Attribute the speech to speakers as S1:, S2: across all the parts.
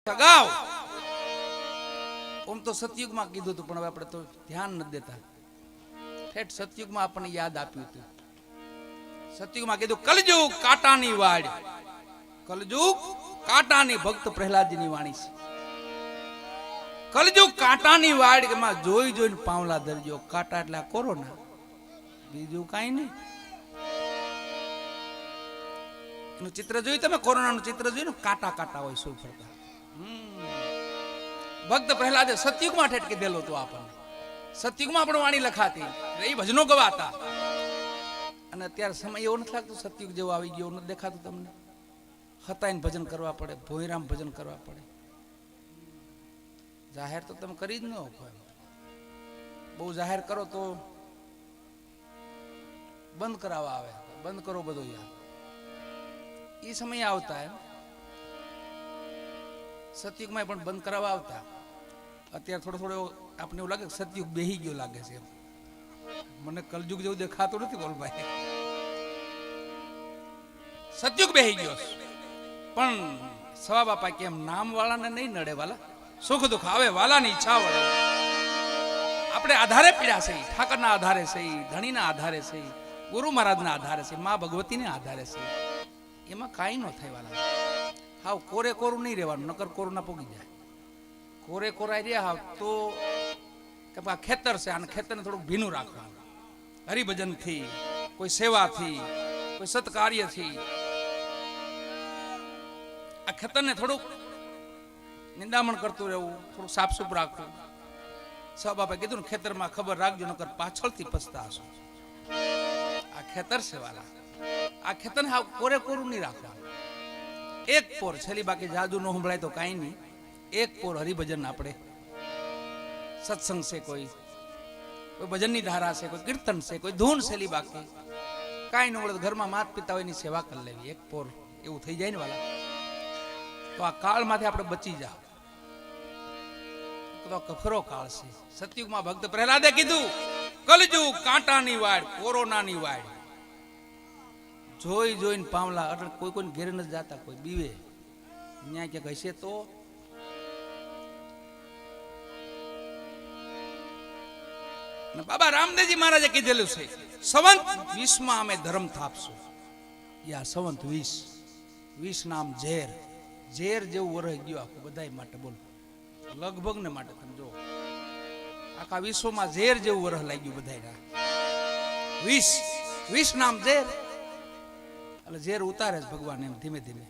S1: સગાવ ઓમ તો સતયુગમાં કીધું હતું, પણ હવે આપણે તો ધ્યાન નથી દેતા. ઠેઠ સતયુગમાં આપણને યાદ આપ્યું હતું. સતયુગમાં કીધું કલયુગ કાંટાની વાડ, કલયુગ કાંટાની, ભક્ત પ્રહલાદજીની વાણી છે. કલયુગ કાંટાની વાડ માં જોઈ જોઈને પાવલા ધરજો. કાંટા એટલે આ કોરોના, બીજું કાંઈ નહીં. એનું ચિત્ર જોયું તમે? કોરોનાનું ચિત્ર જોયું ને? કાંટા કાંટા હોય શું ફરતા. ભક્ત પ્રહલાદે સતયુગમાં ઠેઠ કીધેલો હતો આપણને. સતયુગમાં પણ વાણી લખાતી, એ ભજનો ગવાતા. અને અત્યારે સમય એવો નથી લાગતો સતયુગ જેવો આવી ગયો નથી દેખાતું તમને? હતાઈને ભજન કરવા પડે, ભોયરામ ભજન કરવા પડે. જાહેર તો તમે કરી જ ન શકો. બહુ જાહેર કરો તો બંધ કરાવવા આવે. બંધ કરો બધું યાર. એ સમય આવતા એમ સતયુગમાં પણ બંધ કરાવવા આવતા. અત્યારે થોડો થોડો આપણે એવું લાગે સતયુગ બેહી ગયો લાગે છે. મને કલયુગ જેવું દેખાતું નથી બોલભાઈ. સતયુગ બેહી ગયો, પણ સવા બાપા કેમ નામ વાળાને નહીં નડે વાલા. સુખ દુઃખ આવે વાલાની ઈચ્છા વળે. આપણે આધારે પીડ્યા છે, ઠાકરના આધારે છે, ધણીના આધારે છે, ગુરુ મહારાજના આધારે છે, મા ભગવતીને આધારે છે. એમાં કાંઈ ન થાય વાલા. હાવ કોરે કોરું નહીં રહેવાનું, નકર કોરું ના પોગી જાય. કોરે કોરાઈ રહ્યા હાવ તો આ ખેતર છે, આને ખેતરને થોડુંક ભીનું રાખવાનું. હરિભજનથી, કોઈ સેવાથી, કોઈ સત્કાર્યથી આ ખેતરને થોડુંક નિંદામણ કરતું રહેવું, થોડુંક સાફસૂફ રાખવું. સા બાપા કીધું ને ખેતરમાં ખબર રાખજો, નકર પાછળથી પછતાશો. આ ખેતર છે વાલા. આ ખેતરને હાવ કોરે કોરું નહીં રાખવાનું. એક પોર છેલ્લી, બાકી જાદુ ન સંભળાય તો કાંઈ નહીં. એક પોર હરિભજન, આપણે સત્સંગ છે, કોઈ ભજનની ધારા છે, કોઈ કીર્તન છે, કોઈ ધૂન છેલ્લી, બાકી કાંઈ ન મળે. ઘરમાં માત પિતા હોય એની સેવા કરી લેવી. એક પોર એવું થઈ જાય ને વાલા, તો આ કાળમાંથી આપણે બચી જાવ. તો કફરો કાળ છે. સતયુગમાં ભક્ત પ્રહલાદે કીધું કલયુગ કાંટાની વાડ, કોરોનાની વાડ. જોઈ જોઈને પાવલા. એટલે કોઈ કોઈને ઘેર નથી જાતા, કોઈ બીવે ત્યાં ક્યાંક હશે તો. બાબા રામદેવજી મહારાજે કીધેલું છે સંવંત 20 અમે ધર્મ થાપશું. યા સંવંત 20 નામ ઝેર. ઝેર જેવું વરહ ગયું આખું બધા માટે. બોલો, લગભગ ને માટે તમે જો આખા વિશ્વમાં ઝેર જેવું વરહ લાગ્યું બધા. 20 નામ ઝેર. એટલે ઝેર ઉતારે છે ભગવાન એમ ધીમે ધીમે.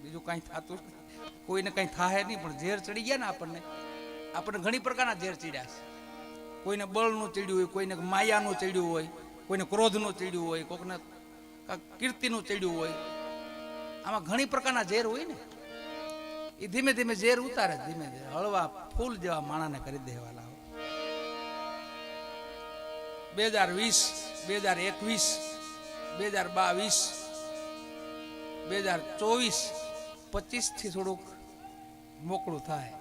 S1: બીજું કઈ થતું કોઈને કઈ થાય નહીં, પણ ઝેર ચડી ગયા ને આપણને ઘણી પ્રકારના ઝેર ચડ્યા છે. કોઈને બળનું ચડ્યું હોય, કોઈને માયાનું ચડ્યું હોય, કોઈને ક્રોધનું ચડ્યું હોય, કોઈને કીર્તિનું ચડ્યું હોય. આમાં ઘણી પ્રકારના ઝેર હોય ને. એ ધીમે ધીમે ઝેર ઉતારે, ધીમે ધીમે હળવા ફૂલ જેવા માણાને કરી દેવાના. 2020, 2021, 2022, 2024, 25 થી થોડુંક મોકળું થાય.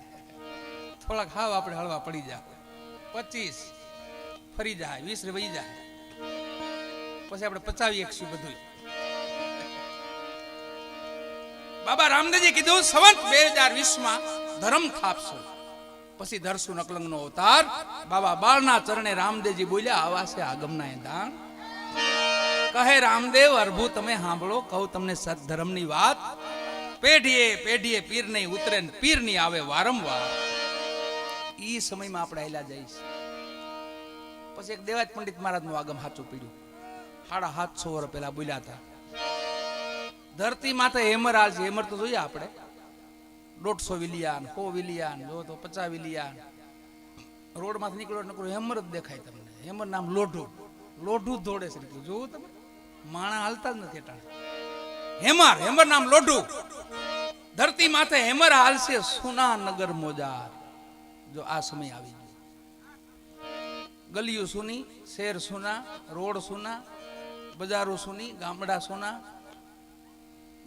S1: થોડાક હાવ આપણે હળવા પડી જાય. 25 ફરી જાય, 20 વહી જાય, પછી આપણે પચાવી એકશું બધું. બાબા રામદેવજી કીધું સંવંત 2020 ધર્મ થાપશું, પછી ધરશું નકલંગનો અવતાર. બાબા બાળના ચરણે રામદેવજી બોલ્યા આવા છે આગમના દાન. કહે રામદેવ અર્ભુ તમે સાંભળો, કહું તમને સદધર્મની વાત. પેઢીએ પેઢીએ પીર નહીં ઉતરે, પીર નહીં આવે વારંવાર. ઈ સમયમાં આપણે આયલા જઈશ. પછી એક દેવાજ પંડિત મહારાજનું આગમ સાચું પીડ્યું. 750 વર્ષ પહેલા બોલ્યા હતા. ધરતી માથે હેમર હાલ છે. હેમર તો જોઈએ આપણે 150 વિલિયન, 100 વિલિયન, જો તો 50 વિલિયન. રોડ માંથી નીકળો નકરું હેમર જ દેખાય તમને. હેમર નામ લોઢું. લોઢું દોડે છે, જોવું તમે. માણા હાલતા જ નથી એટલે હેમર નામ લોઢું. ધરતી માથે હેમર હાલશે સુના નગર મોજાર. જો આ સમય આવી ગયો. ગલીઓ સુની, શહેર સુના, રોડ સુના, બજારો સુની, ગામડા સુના,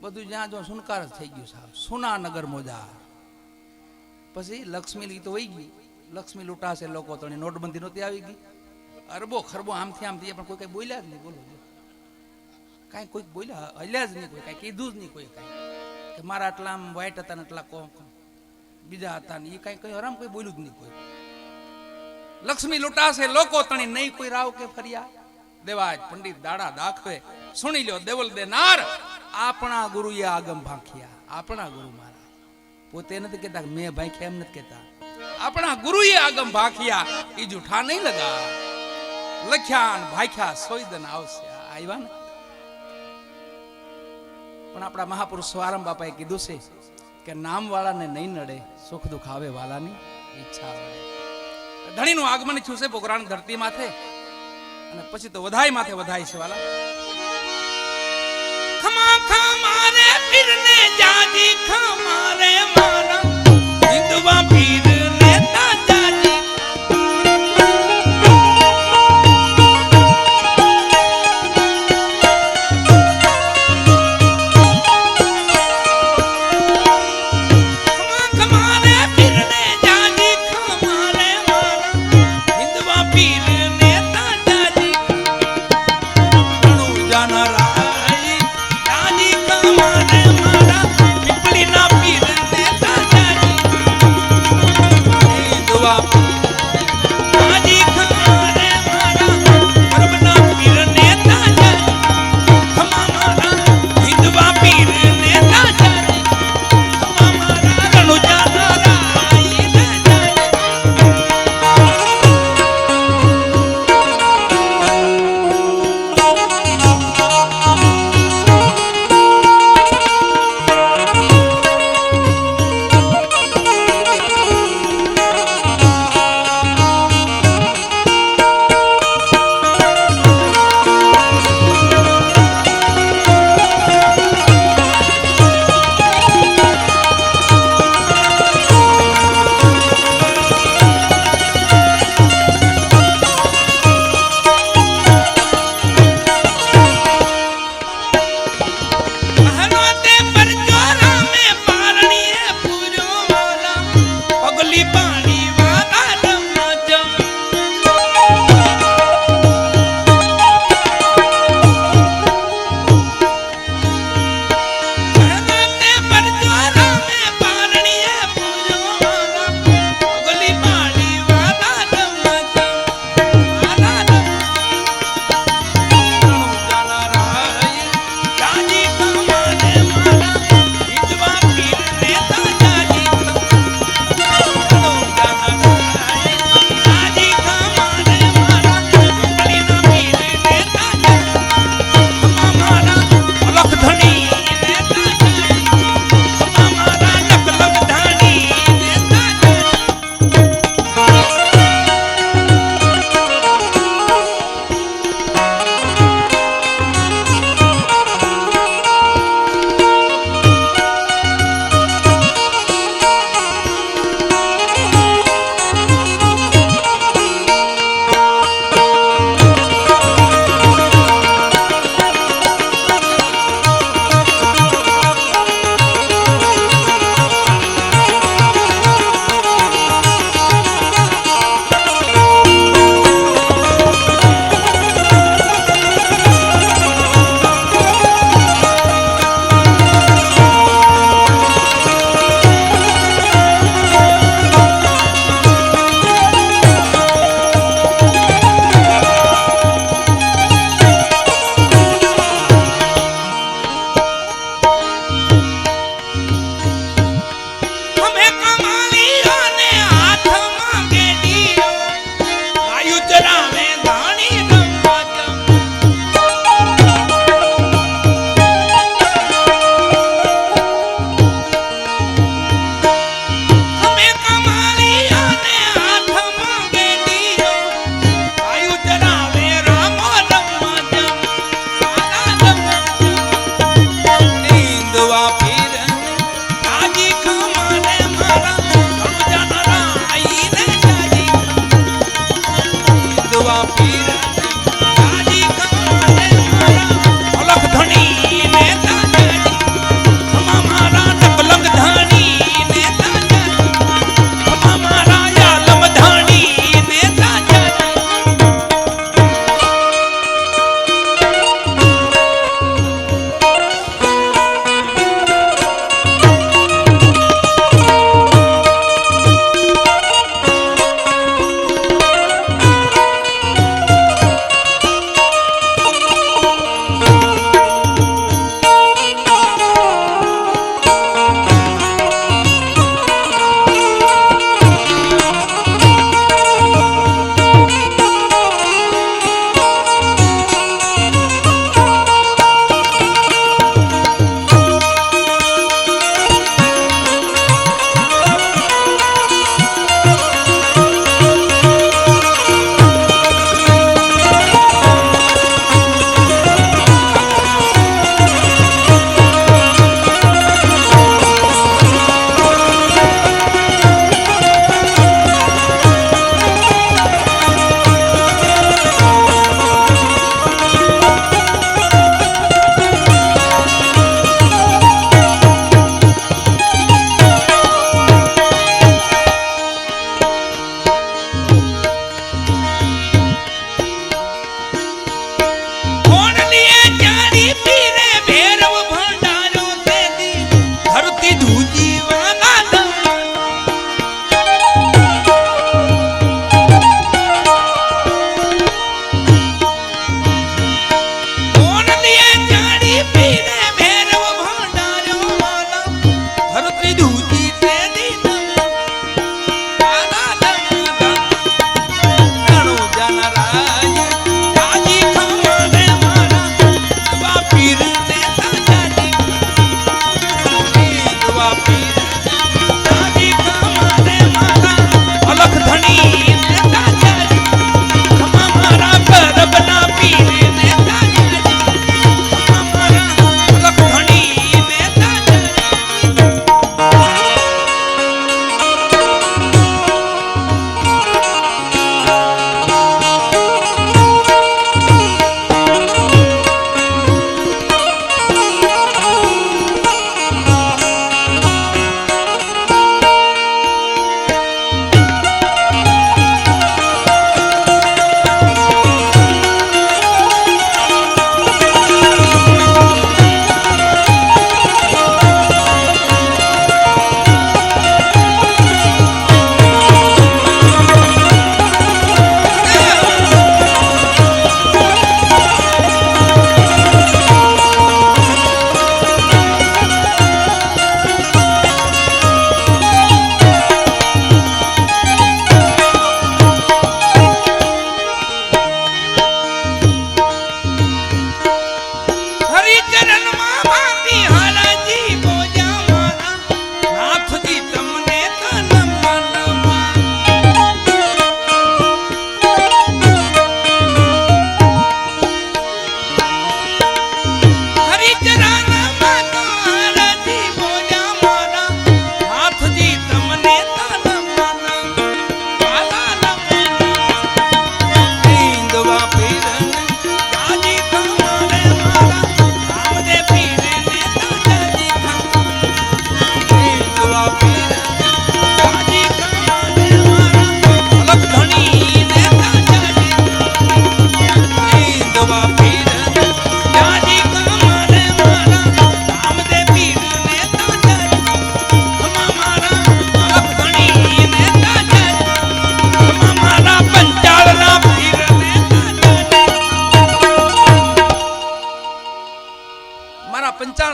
S1: બધું જ્યાં જો સુનકાર થઈ ગયું સાહેબ. સુના નગર મોજાર. પછી લક્ષ્મી તો વહી ગઈ. લક્ષ્મી લૂંટાશે લોકો તો. નોટબંધી નહોતી આવી ગઈ. અરબો ખરબો આમથી આમથી, પણ કોઈ કઈ બોલ્યા જ નહીં. બોલો, કાંઈ કોઈ બોલ્યા હલ્યા જ નહીં, કોઈ કાંઈ કીધું જ નહીં. કોઈ કાંઈ કે મારા આટલા આમ વાઇટ હતા ને આટલા બીજા હતા ને એ કઈ આરામ કોઈ બોલ્યું જ નહીં. કોઈ લક્ષ્મી લૂંટાશે લોકો તણી નહીં કોઈ રાવ કે ફરિયા. દેવાજ પંડિત દાડા દાખવે સુણી લ્યો દેવલ દેનાર આપણા ગુરુએ આગમ ભાંખ્યા. આપણા ગુરુ મારા પોતે નથી કહેતા મેં ભાંખ્યા, એમ નથી કહેતા. આપણા ગુરુએ આગમ ભાંખ્યા એ જૂઠા નહીં લગા. લખ્યા ભાંખ્યા સોયદન આવશે. આવ્યા ને પણ આપણા મહાપુરુષ સ્વારામ બાપાએ કીધું છે કે નામ વાળાને નહીં નડે, સુખ દુઃખ આવે વાલાની ઈચ્છા વડે. ધણીનું આગમન થયું છે પોકરાણ ધરતી માથે અને પછી તો વધાય માથે વધાય છે વાલા. ખમા ખમા રે પીરને જાજી ખમા રે મારા હિંદવા પીરને તાજાજી.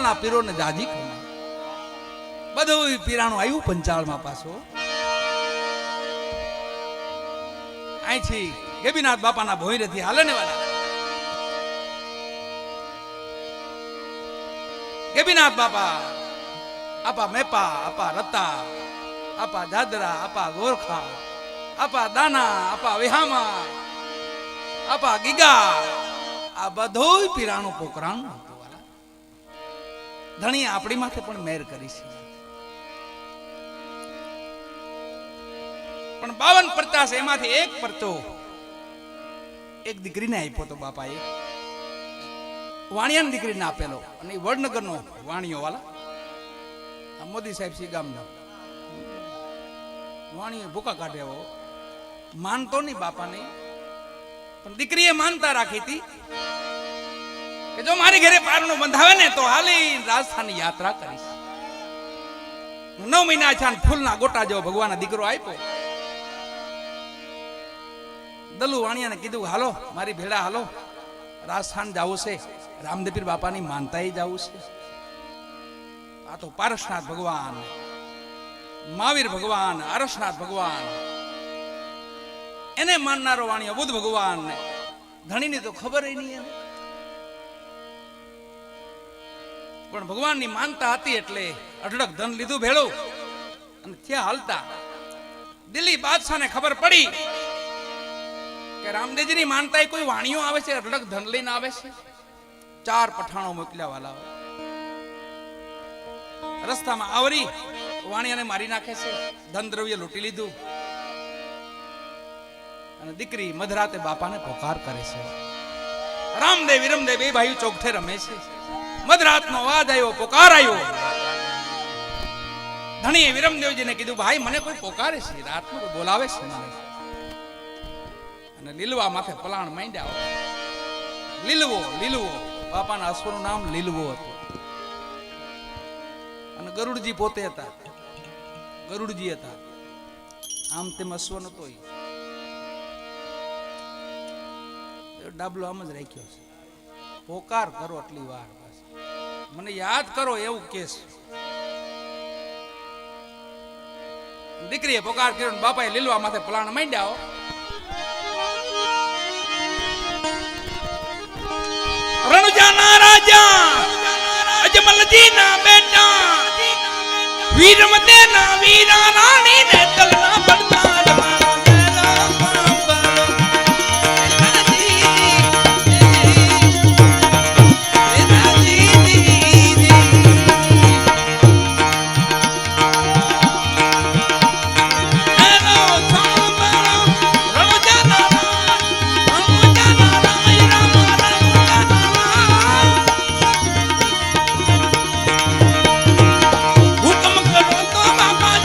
S1: પંચાળના પીરોને જાજી ખમા. બધું પીરાણું આવ્યું પંચાળમાં પાછો. અહીંથી ગેબીનાથ બાપાના ભોંયરેથી હાલે ને વાલા. ગેબીનાથ બાપા આપા મેપા, આપા રતા, આપા દાદરા, આપા ગોરખા, આપા દાના, આપા વિહામા, આપા ગીગા, આ બધું પીરાણું પોકરાણું હતું વાલા. ધણી આપણી માથે પણ મેર કરી છે. પણ 52 પરચા છે, એમાંથી એક પરચો એક દીકરીને આપ્યો તો બાપાએ. વાણિયાની દીકરીને આપેલો, અને એ વડનગરનો વાણિયો વાલા. આ મોદી સાહેબ સી ગામનો વાણિયો ભૂકા કાઢે એવો. માનતો નહીં બાપાને, પણ દીકરીએ માનતા રાખી હતી કે જો મારી ઘરે પારણો બંધાવે ને તો હાલી રાજસ્થાનની યાત્રા કરીશ. 9 મહિના છે, ફૂલના ગોટા જેવો ભગવાનના દીકરો આપ્યો. દલુ વાણિયાને કીધું હાલો મારી ભેળા હાલો, રાજસ્થાન જવું છે, રામદેપીર બાપાની માનતાએ જવું છે. આ તો પારસનાથ ભગવાન, મહાવીર ભગવાન, અરસનાથ ભગવાન એને માનનારો વાણિયો બુદ્ધ ભગવાન. ધણીની તો ખબર નહીં એને, પણ ભગવાનની માનતા હતી એટલે અઢળક ધન લીધું ભેળું અને ત્યાં હાલતા. દિલ્હી બાદશાહને ખબર પડી કે રામદેવજીની માનતા કોઈ વાણિયો આવે છે, અઢળક ધન લઈને આવે છે. 4 પઠાણો મોકલ્યા વાલા. રસ્તામાં આવરી વાણિયાને મારી નાખે છે, ધન દ્રવ્ય લૂંટી લીધું. અને દીકરી મધરાતે બાપાને પોકાર કરે છે. રામદેવ વિરમદેવ બે ભાઈઓ ચોકઠે રમે છે. મધરાતનો અવાજ આવ્યો, પોકાર આવ્યો. ધણીએ વિરમદેવજીને કીધું ભાઈ મને કોઈ પોકારે છે, રાતનું કોઈ બોલાવે છે મને. અને લીલવા માથે પલાણ માંડ્યા. લીલવો લીલવો બાપાના અશ્વનું નામ લીલવો હતું. અને ગરુડજી પોતે હતા, ગરુડજી હતા. આમ તેમ અશ્વ નતો, ડાબલો આમ જ રાખ્યો છે. પોકાર કરો આટલી વાર, મને યાદ કરો એવું કેસ. દીકરીએ પોકાર કર્યો, બાપાએ લીલવા માથે પલાણ માંડ્યા. રણુજાના રાજા અજમલજી ના બેટા, વીરમદે ના વીરા રાણી ને તલના પડતા. હુકમ કરો તો બાપા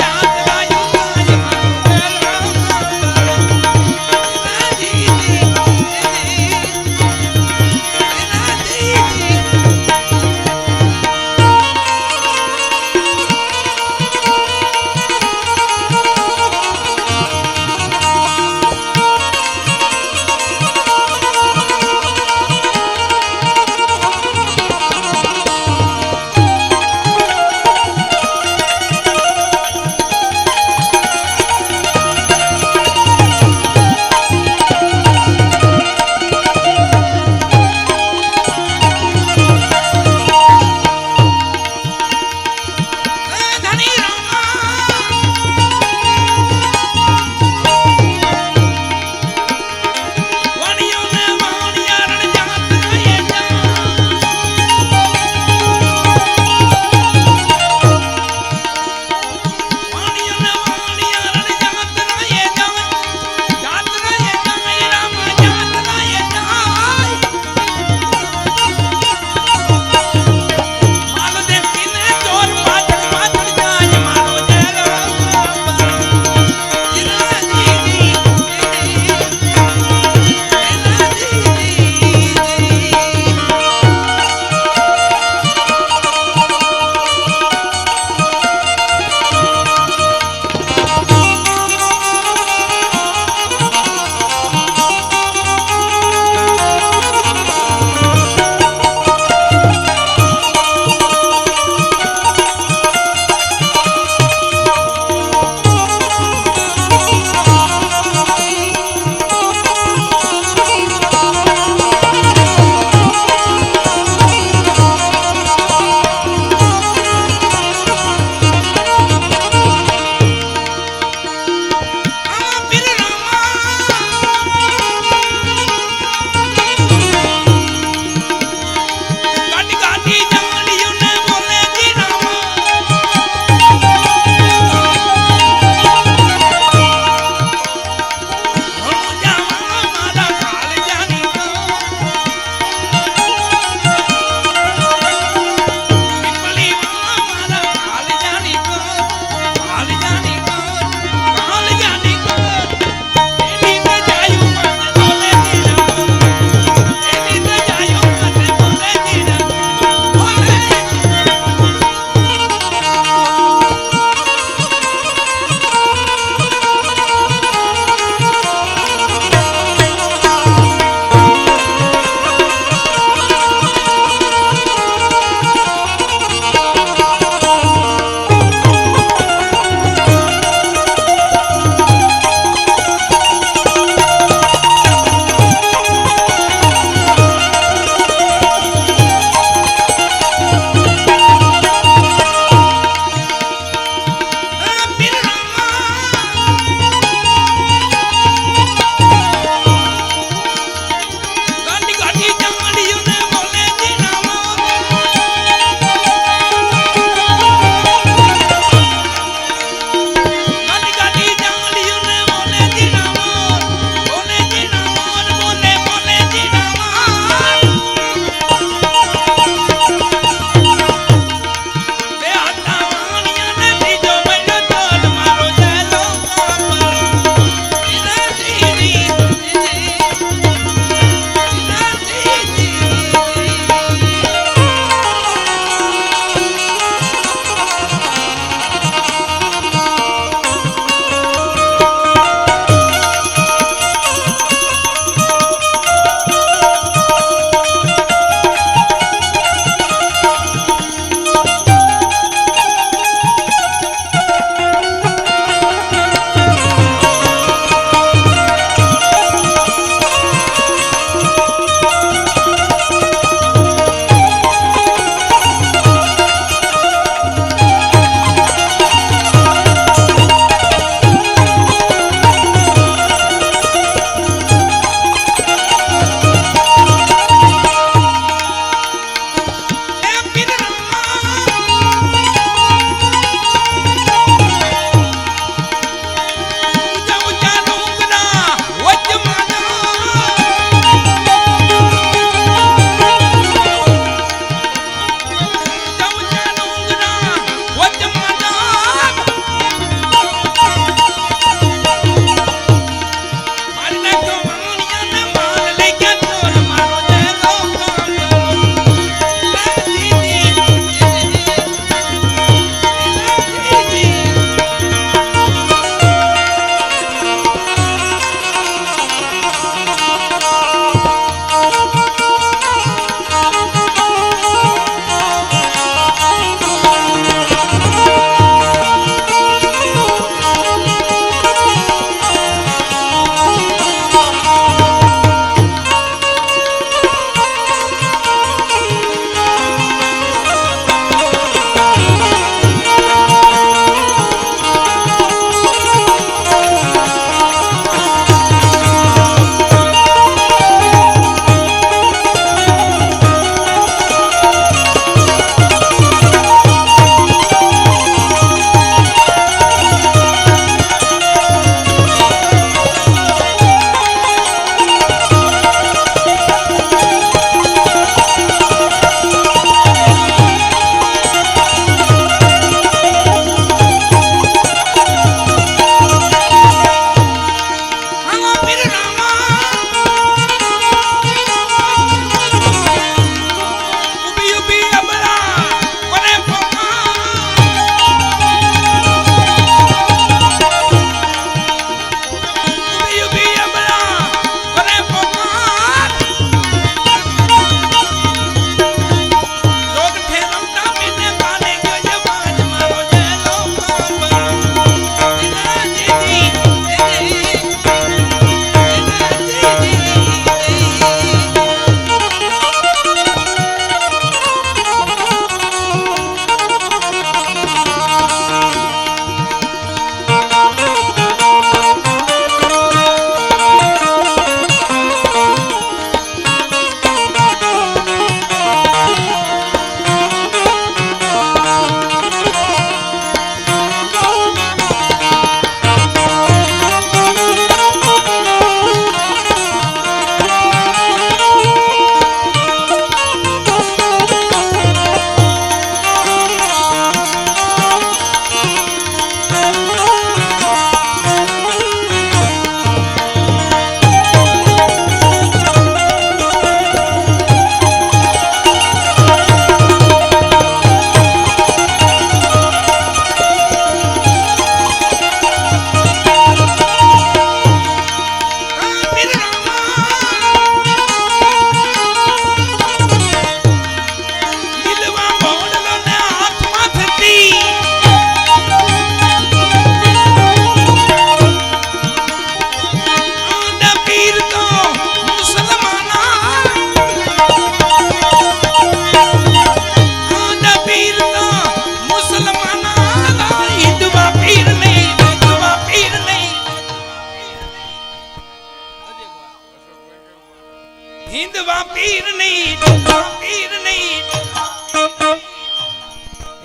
S1: પીરની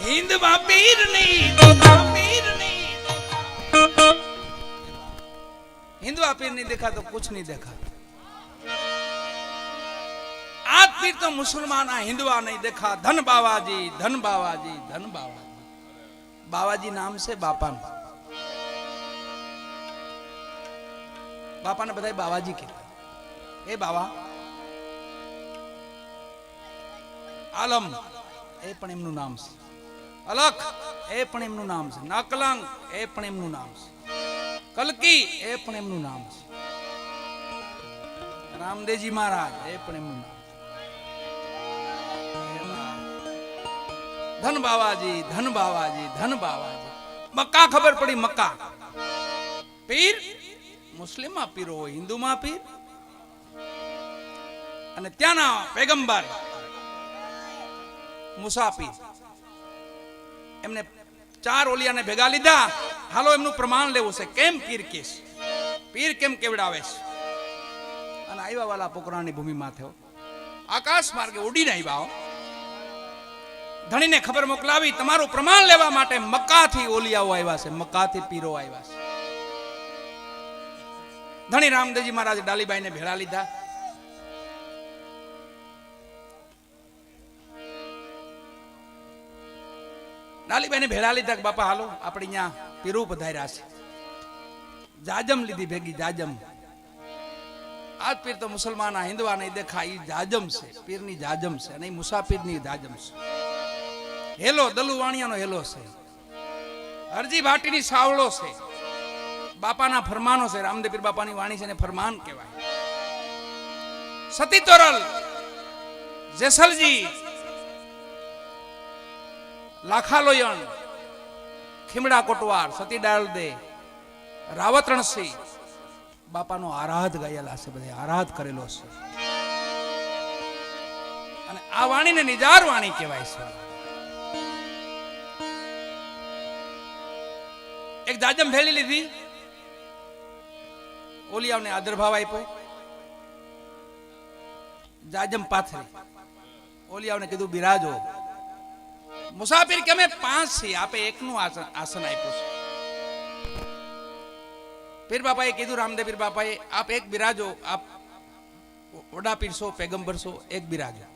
S1: હિન્દવા પીરની हिंदुआ पीर नहीं देखा तो कुछ नहीं देखा। आज पीर तो मुसलमान हिंदुआ नहीं देखा। धन बाबाजी धन बाबाजी धन बाबाजी। बाबाजी नाम से बापा बापा ने बताया बाबाजी के ए बाबा आलम ए पण एमनु नाम से अलख ए पण एमनु नाम से नकलंग ए पण एमनु नाम से कलकी ए पण एमनु नाम છે રામદેવજી મહારાજ એ પણ એમનું નામ ધન બાવાજી ધન બાવાજી ધન બાવાજી મક્કા ખબર પડી મક્કા પીર મુસ્લિમ માં પીર હોય હિન્દુ માં પીર અને ત્યાંના પેગંબર મુસાફિર એમને ચાર ઓલિયાને ભેગા લીધા હાલો એમનું પ્રમાણ લેવું છે કેમ પીર કેસ પીર કેમ કેવડાવે છે અને આવ્યા વાલા પોકરાની ભૂમિ માથે આકાશ માર્ગે ઉડીને આવ્યા ધણીને ખબર મોકલાવી તમારું પ્રમાણ લેવા માટે મક્કાથી ઓલિયાઓ આવ્યા છે મક્કાથી પીરો આવ્યા છે ધણી રામદેવજી મહારાજ ડાલીબાઈને ભેળા લીધા ડાલીબાઈને ભેળા લીધા કે બાપા હાલો આપણે અહીંયા પીરું પધાર્યા છે જાજમ લીધી ભેગી જાજમ આજ પીર તો મુસલમાન હિન્દુઆ નહીં દેખા એ જાજમ છે પીરની જાજમ છે અને મુસાફિરની જાજમ છે હેલો દલુ વાણિયાનો હેલો છે અરજી ભાટીની સાવળો છે બાપાના ફરમાનો છે રામદેવ પીર બાપાની વાણી છે ને ફરમાન કહેવાય સતી તોરલ જેસલજી લાખાલોયણ ખીમડા કોટવાર સતી ડાળ દે રાવતરણસિંહ બાપાનો આરાધ ગાયેલા છે બધે આરાધ કરેલો છે અને આ વાણીને નિજાર વાણી કહેવાય છે એક જાજમ ભેળી લીધી ઓલિયાઓને આદર ભાવ આપ્યો જાજમ પાથરી ઓલિયાઓને કીધું બિરાજો મુસાફિર કે અમે 5 છીએ આપે એકનું આસન આપ્યું છે પીર બાપાએ કીધું રામદેવ પીર બાપાએ આપ એક બિરાજો આપ ઓડા પીર છો પેગંબર છો એક બિરાજો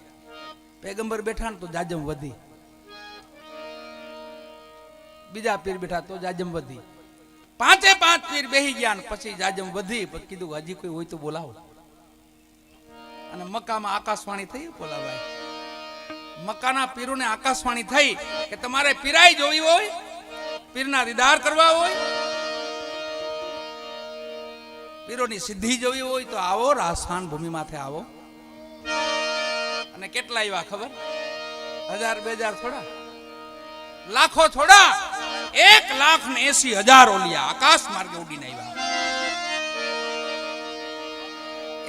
S1: પેગંબર બેઠા ને તો જાજમ વધી બીજા પીર બેઠા તો જાજમ વધી 5 પીર બેહી ગયા ને પછી જાજમ વધી પછી કીધું હજી કોઈ હોય તો બોલાવો અને મક્કામાં આકાશવાણી થઈ બોલાવાય મક્કાના પીરોને આકાશવાણી થઈ કે તમારે પીરાઈ જોવી હોય પીરના દીદાર કરવા હોય પીરોની સિદ્ધિ જોવી હોય તો આવો રાજસ્થાન ભૂમિ માથે આવો અને કેટલા આવ્યા ખબર 1000 2000 થોડા લાખો થોડા 1,80,000 ઓલિયા આકાશ માર્ગે ઉડીને આવ્યા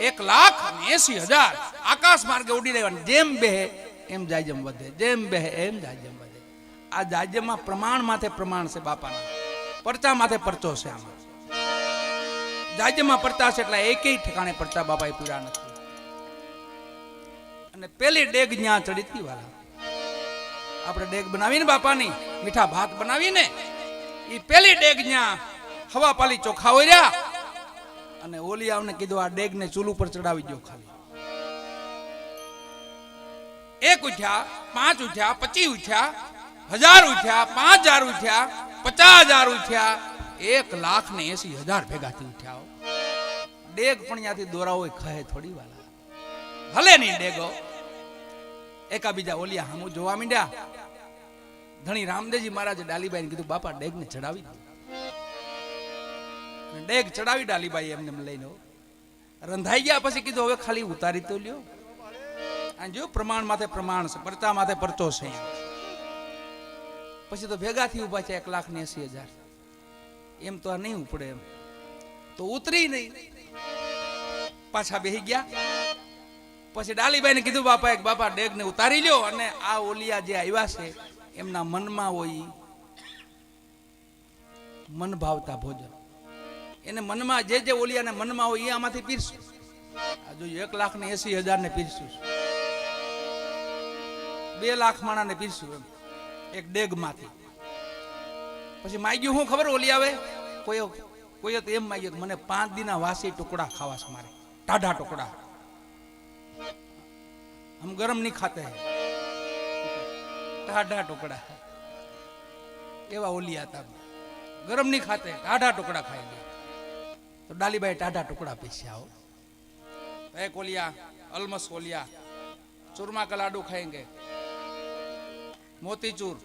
S1: 1,80,000 આકાશ માર્ગે ઉડીને આવ્યા જેમ બેહે એમ જાજમ વધે જેમ બેહે એમ જાજમ વધે આ જાજમમાં પ્રમાણ માથે પ્રમાણ છે બાપાના પરચા માથે પરચો છે આમાં જાજમાં પડતા છે એટલે એકેય ઠેકાણે પડતા બાપાએ પૂરા નથી અને પેલી ડેગ ન્યા ચડીતી વાલા આપણે ડેગ બનાવીને બાપાની મીઠા ભાત બનાવીને એ પેલી ડેગ ન્યા હવા પાલી ચોખા ઓર્યા અને ઓલિયાઓને કીધું આ ડેગ ને ચૂલ ઉપર ચડાવી દો ખાલી 1 ઉઠ્યા 5 ઉઠ્યા 25 ઉઠ્યા 1000 ઉઠ્યા 5000 ઉઠ્યા 50000 ઉઠ્યા 1,80,000 ભેગાથી ઉઠ્યા ડેગ પણ ત્યાંથી દોરા હોય ખહે થોડી વાલા હલે નહીં ડેગો એકાબીજા ઓલિયા હામું જોવા માંડ્યા ધણી રામદેવજી મહારાજે ડાલીબાઈને કીધું બાપા ડેગ ને ચડાવી દો ડેગ ચડાવી ડાલીબાઈ એમને લઈને રંધાઈ ગયા પછી કીધું હવે ખાલી ઉતારી તો લ્યો અને જો પ્રમાણ માથે પ્રમાણ છે પરચા માથે પરચો છે પછી તો ભેગાથી ઉભા છે 1,80,000 એમ તો આ નહીં ઉપડે એમ તો ઉતરી નહીં પાછા બેહી ગયા પછી ડાલીબાઈને કીધું બાપા એક બાપા ડેગ ને ઉતારી લ્યો અને આ ઓલિયા જે આવ્યા છે એમના મનમાં હોય મન ભાવતા ભોજન એને મનમાં જે ઓલિયાને મનમાં હોય એ આમાંથી પીરશું હજુ 1,80,000 ને પીરશું, 2 લાખ માણાને પીરશું એમ એક ડેગ માંથી. પછી માગ્યું શું ખબર ઓલી આવે કોઈ તો એમ માગ્યું મને 5 દીના વાસી ટુકડા ખાવા છે મારે, ટાઢા ટુકડા, હમ ગરમ નહીં ખાતે હૈ, ટાઢા ટુકડા. એવા ઓલી હતા, ગરમ નહીં ખાતે, ટાઢા ટુકડા ખાઈ ગયા. તો ડાલીબાઈ ટાઢા ટુકડા પીસ્યા હો. એક ઓલિયા અલમસ ઓલિયા चूरमा का लाडू खाएंगे, मोतीचूर,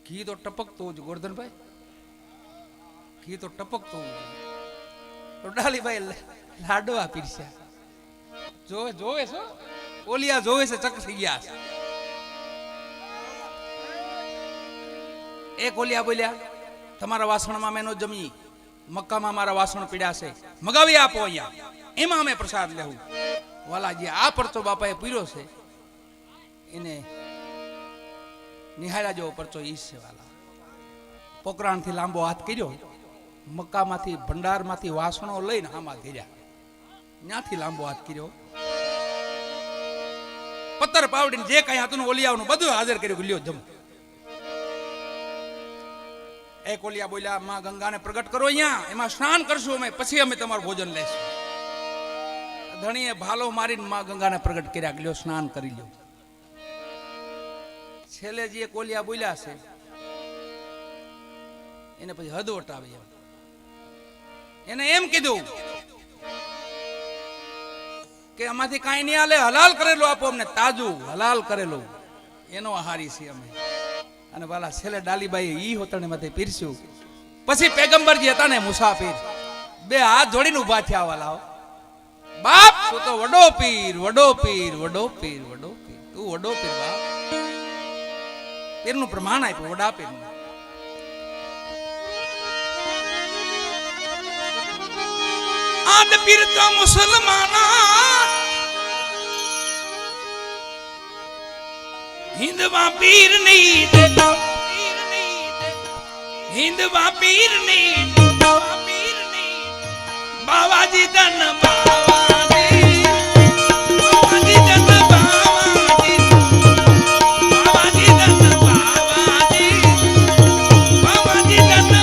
S1: घी तो टपकतो જ ગોરધન ભાઈ, ઘી તો ટપકતો તો ડાલી ભાઈ લાડવા પીરસ્યા. જોવે છો ઓલિયા જોવે છે, ચક થઈ ગયા છે. એક ઓલિયા બોલ્યા તમારા વાસણમાં મેં નો જમી, મક્કામાં મારા વાસણ પીડ્યા છે, મગાવી આપો અહીંયા, એમાં અમે પ્રસાદ લેવું. વાલાજી આ પરચો બાપાએ પીર્યો છે એને નિહાળ્યા જેવો પરચો ઈ છે વાલા. પોકરાણથી લાંબો હાથ કર્યો, મક્કામાંથી ભંડારમાંથી વાસણો લઈને આમાં ઘેર્યા, ત્યાંથી લાંબો હાથ કર્યો, પત્તર પાવડીને જે કઈ હતું ઓલિયાઓનું બધું હાજર કર્યું, લ્યો જમ. એક ઓલિયા બોલ્યા માં ગંગાને પ્રગટ કરો અહીંયા, એમાં સ્નાન કરશું અમે, પછી અમે તમારું ભોજન લેશું. ધણીએ ભાલો મારીને માં ગંગાને પ્રગટ કર્યા, લ્યો સ્નાન કરી લ્યો. છેલ્લે જે એક ઓલિયા બોલ્યા છે એને પછી હદવટ આવી, એને એમ કીધું કે આમાંથી કાંઈ નહીં હાલે, હલાલ કરેલું આપો અમને, તાજું હલાલ કરેલું, એનો આહારી છે અમે. અને વાલા છેલ્લે ડાલીબાઈ ઈ હોતણે માથે પીરસ્યું. પછી પેગંબરજી હતા ને મુસાફિર, બે હાથ જોડીને ઉભા થયા. વાલા બાપ તું તો વડો પીર, વડો પીર, વડો પીર, વડો પીર, તું વડો પીર બાપ. પીરનું પ્રમાણ આપ્યું, વડા પીરનું. આદ પીર તો મુસલમાના, હિન્દવા પીર નહીં દેતા, હિન્દવા પીર નહીં, પીર નહીં, બાવાજી ધન બાવાજી, બાવાજી ધન બાવાજી, બાવાજી ધન બાવાજી, બાવાજી ધન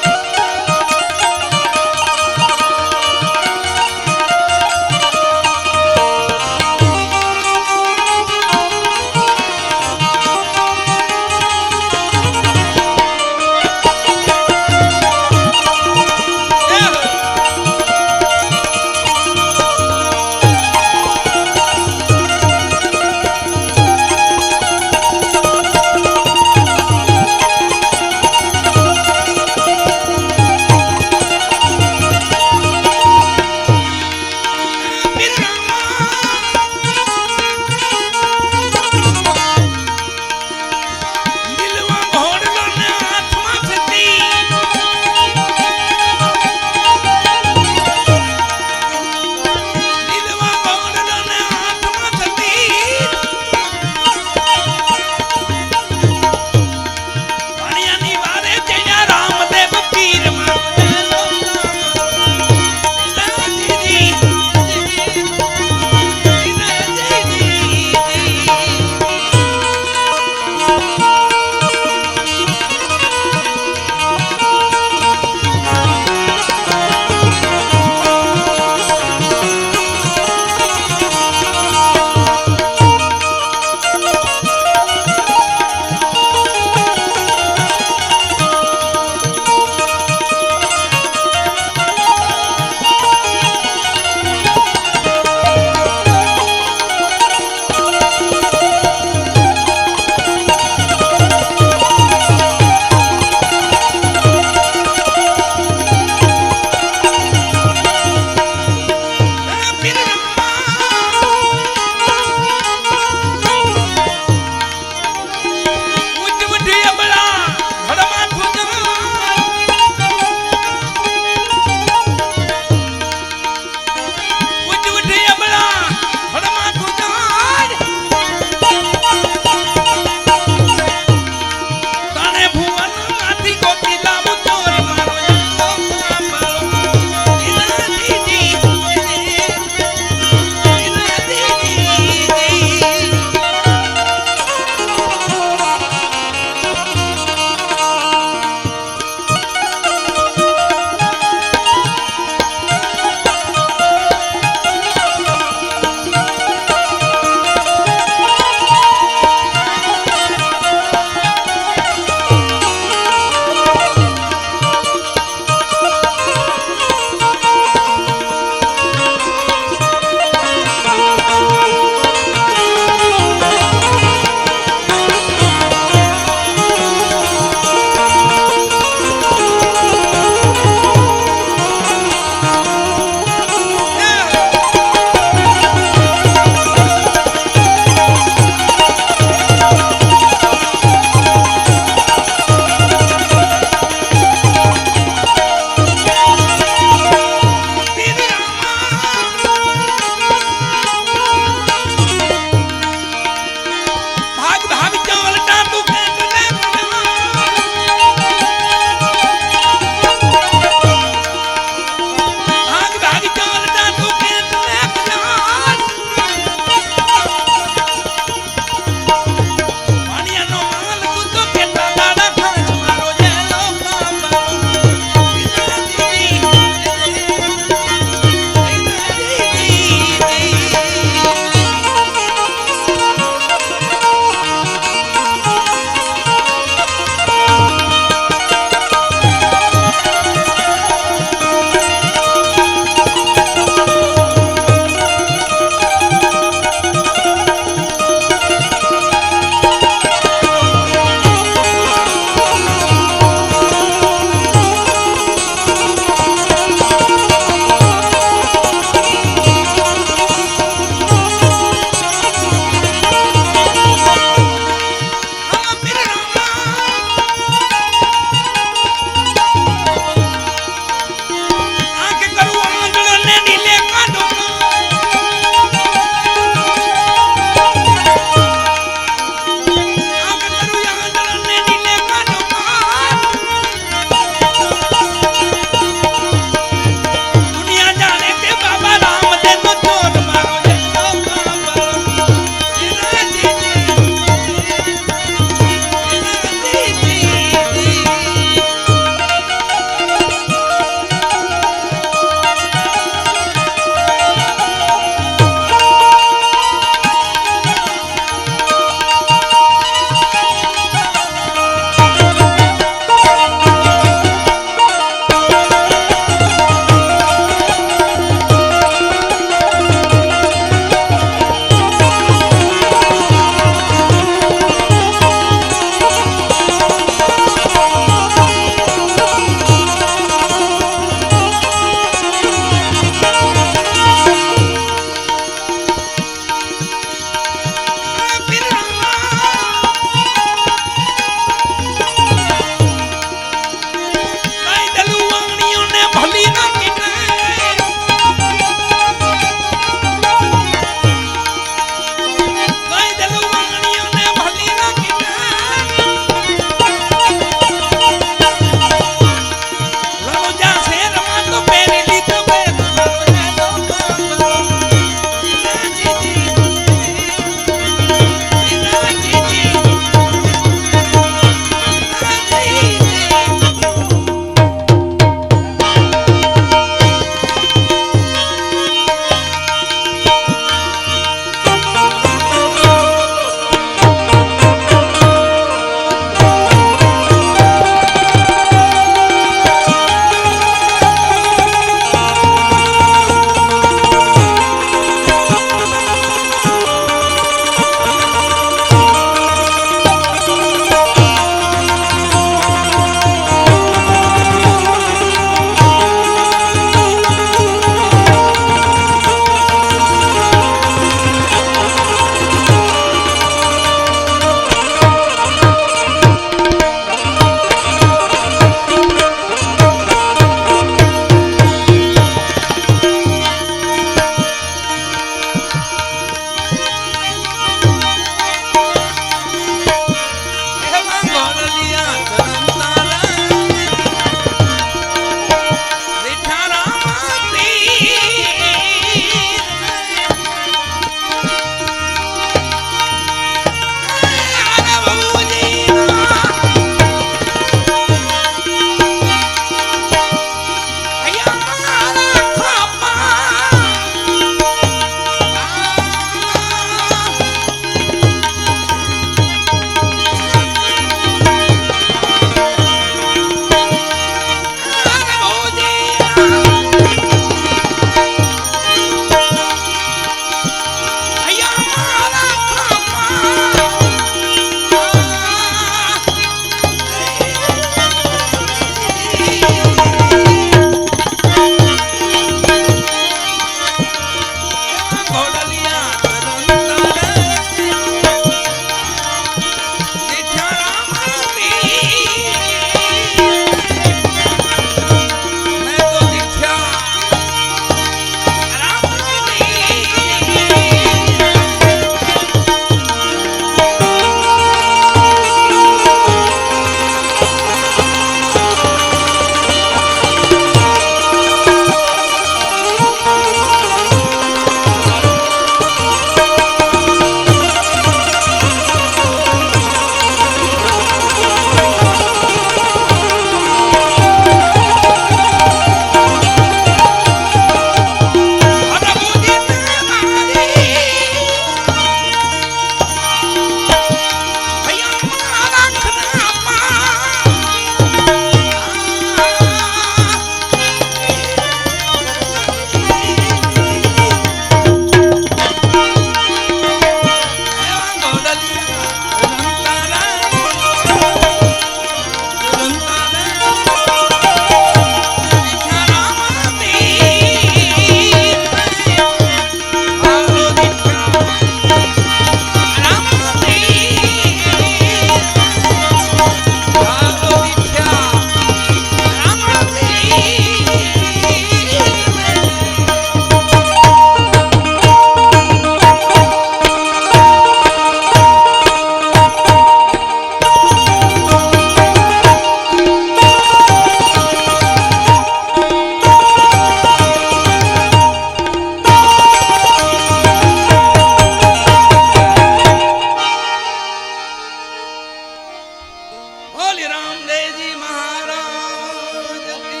S1: बोली रामदेव जी महाराज की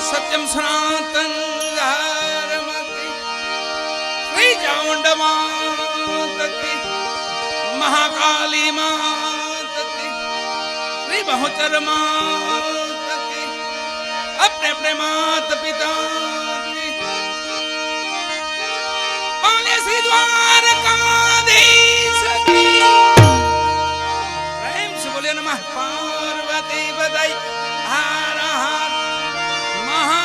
S1: सत्यम सनातन धर्म की श्री चामुंड मात की महाकाली मात की श्री बहुचर मात की अपने अपने मात पिता की बोले श्री द्वारकाधीश की प्रेम से बोले नमः पार्वती बधाई हर हर महा